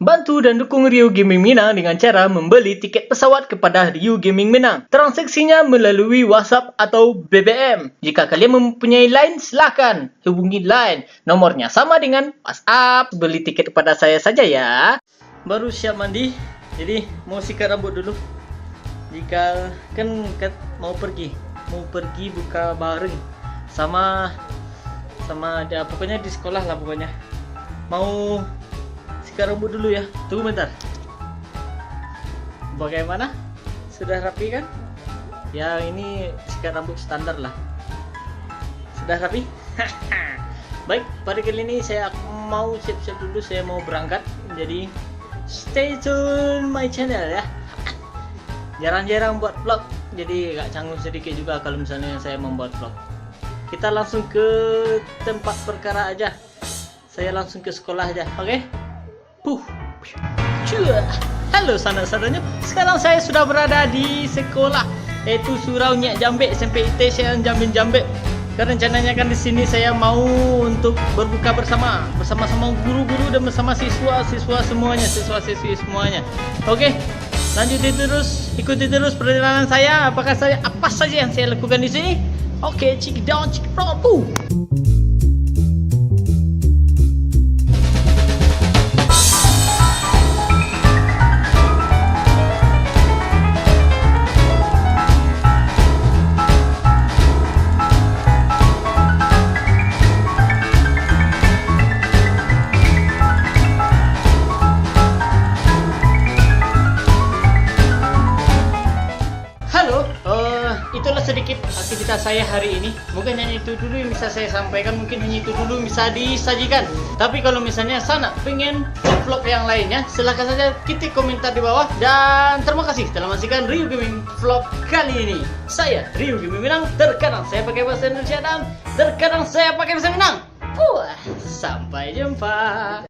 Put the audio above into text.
Bantu dan dukung Rio Gaming Minang dengan cara membeli tiket pesawat kepada Rio Gaming Minang. Transaksinya melalui WhatsApp atau BBM. Jika kalian mempunyai line, silakan hubungi line. Nomornya sama dengan WhatsApp. Beli tiket kepada saya saja ya. Baru siap mandi, jadi mau sikat rambut dulu. Jika kan mau pergi buka bareng sama ada pokoknya di sekolah lah pokoknya. Mau sikat rambut dulu ya. Tunggu bentar. Bagaimana? Sudah rapi kan? Ya ini sikat rambut standar lah. Sudah rapi? Baik, pada kali ini saya mau siap-siap dulu. Saya mau berangkat. Jadi stay tune my channel ya. Jarang-jarang buat vlog, jadi agak canggung sedikit juga kalau misalnya saya membuat vlog. Kita langsung ke tempat perkara aja. Saya langsung ke sekolah aja, oke? Halo saudara-saudaranya, sekarang saya sudah berada di sekolah, yaitu Surau Nyak Jambek SMP ITC Jambek. Karena rencananya kan di sini saya mau untuk berbuka bersama-sama guru-guru dan bersama siswa-siswi semuanya. Oke, ikuti terus perjalanan saya. Apa saja yang saya lakukan di sini? Oke, check it down, check it out. Itulah sedikit aktivitas saya hari ini. Mungkin hanya itu dulu yang bisa saya sampaikan, mungkin hanya itu dulu bisa disajikan. Tapi kalau misalnya sana pengen vlog yang lainnya, silahkan saja ketik komentar di bawah. Dan terima kasih telah menyaksikan Rio Gaming Vlog kali ini. Saya Rio Gaming Minang. Terkadang saya pakai bahasa Indonesia dan terkadang saya pakai bahasa Minang. Sampai jumpa.